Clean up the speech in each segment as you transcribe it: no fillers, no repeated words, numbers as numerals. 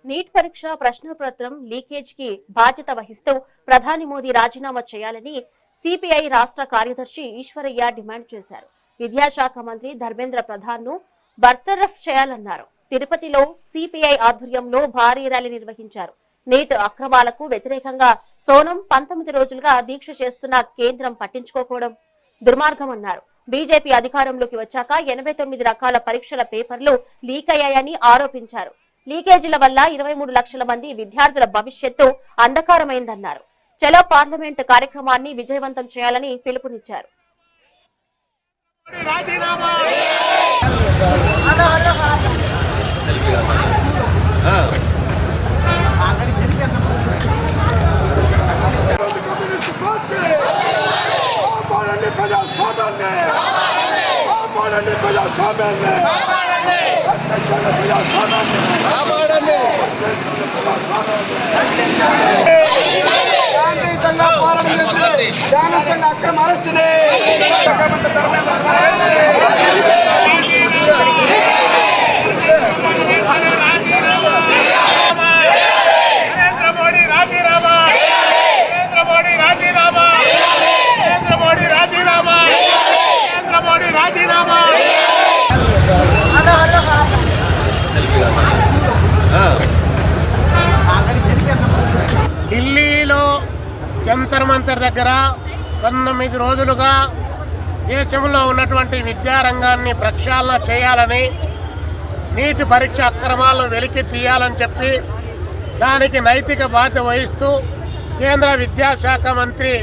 Neat పరీక్ష ప్రశ్నపత్రం leakage కి బాధ్యత వహిస్తూ ప్రధాని మోదీ రాజీనామా చేయాలని సిపిఐ రాష్ట్ర కార్యదర్శి ఈశ్వరయ్య డిమాండ్ చేశారు. విద్యాశాఖ మంత్రి ధర్మేంద్ర ప్రధాన్ ను బర్తరఫ్ చేయాలన్నారు. తిరుపతిలో సిపిఐ ఆధ్వర్యంలో భారీ ర్యాలీ నిర్వహించారు. నీట్ అక్రమాలకు వ్యతిరేకంగా సోనం 19 రోజులుగా దీక్ష చేస్తున్న కేంద్రం పట్టించుకోకపోవడం దుర్మార్గమన్నారు. బీజేపీ అధికారంలోకి వచ్చాక 89 రకాల పరీక్షల పేపర్లు లీక్ అయ్యాయని ఆరోపించారు. లీకేజీల వల్ల 23 లక్షల మంది విద్యార్థుల భవిష్యత్తు అంధకారమైందన్నారు. చలో పార్లమెంట్ కార్యక్రమాన్ని విజయవంతం చేయాలని పిలుపునిచ్చారు. ఢిల్లీలో జంతర్ మంతర్ దగ్గర 19 రోజులుగా దేశంలో ఉన్నటువంటి విద్యారంగాన్ని ప్రక్షాళన చేయాలని, నీటి పరీక్ష అక్రమాలను వెలికి తీయాలని చెప్పి దానికి నైతిక బాధ్యత వహిస్తూ కేంద్ర విద్యాశాఖ మంత్రి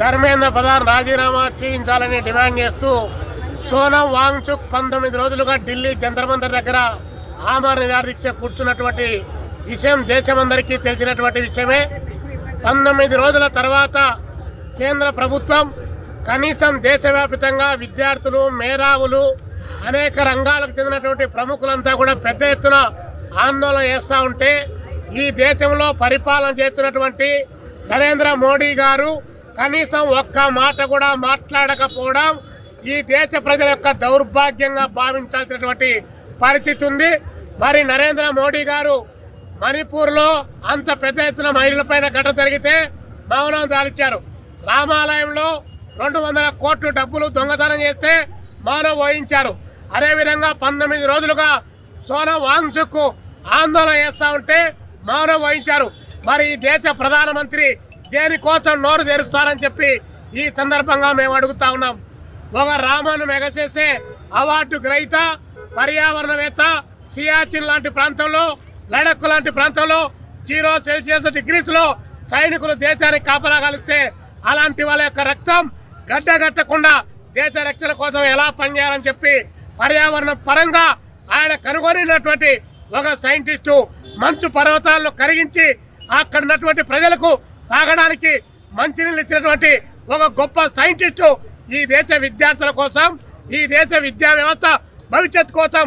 ధర్మేంద్ర ప్రధాన్ రాజీనామా చేయించాలని డిమాండ్ చేస్తూ సోనం వాంగ్చుక్ 19 రోజులుగా ఢిల్లీ జంతర్ మంతర్ దగ్గర ఆమరణ నిరాదీక్ష కూర్చున్నటువంటి విషయం దేశమందరికీ తెలిసినటువంటి విషయమే. 19 రోజుల తర్వాత కేంద్ర ప్రభుత్వం కనీసం దేశవ్యాప్తంగా విద్యార్థులు, మేధావులు, అనేక రంగాలకు చెందినటువంటి ప్రముఖులంతా కూడా పెద్ద ఎత్తున ఆందోళన చేస్తూ ఉంటే ఈ దేశంలో పరిపాలన చేస్తున్నటువంటి నరేంద్ర మోడీ గారు కనీసం ఒక్క మాట కూడా మాట్లాడకపోవడం ఈ దేశ ప్రజల యొక్క దౌర్భాగ్యంగా భావించాల్సినటువంటి పరిస్థితి ఉంది. మరి నరేంద్ర మోడీ గారు మణిపూర్లో అంత పెద్ద ఎత్తున మహిళలపైన ఘటన జరిగితే మౌనం దాల్చారు. రామాలయంలో 200 కోట్ల డబ్బులు దొంగతనం చేస్తే మౌనం వహించారు. అదేవిధంగా 19 రోజులుగా సోనం వాంగ్చుక్ ఆందోళన చేస్తూ ఉంటే మౌనం వహించారు. మరి ఈ దేశ ప్రధానమంత్రి దేనికోసం నోరు తెరుస్తారని చెప్పి ఈ సందర్భంగా మేము అడుగుతా ఉన్నాం. ఒక రామన్ మెగసేసే అవార్డు గ్రహీత, పర్యావరణవేత్త, సియాచిన్ లాంటి ప్రాంతంలో, లడక్ లాంటి ప్రాంతంలో 0 సెల్సియస్ డిగ్రీస్లో సైనికులు దేశానికి కాపలాగలిస్తే అలాంటి వాళ్ళ యొక్క రక్తం గడ్డగట్టకుండా దేశ రక్షణ కోసం ఎలా పనిచేయాలని చెప్పి పర్యావరణ పరంగా ఆయన కనుగొనినటువంటి ఒక సైంటిస్టు మంచు పర్వతాలను కరిగించి అక్కడ ఉన్నటువంటి ప్రజలకు తాగడానికి మంచినీళ్ళు ఇచ్చినటువంటి ఒక గొప్ప సైంటిస్టు ఈ దేశ విద్యార్థుల కోసం, ఈ దేశ విద్యా వ్యవస్థ భవిష్యత్తు కోసం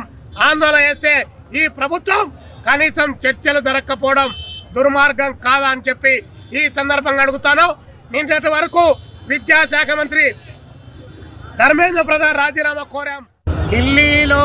ఆందోళన చేస్తే ఈ ప్రభుత్వం కనీసం చర్చలు జరగకపోవడం దుర్మార్గం కాదా అని చెప్పి ఈ సందర్భంగా అడుగుతాను. నిన్నటి వరకు విద్యాశాఖ మంత్రి ధర్మేంద్ర ప్రధాన్ రాజీనామా కోరాం. ఢిల్లీలో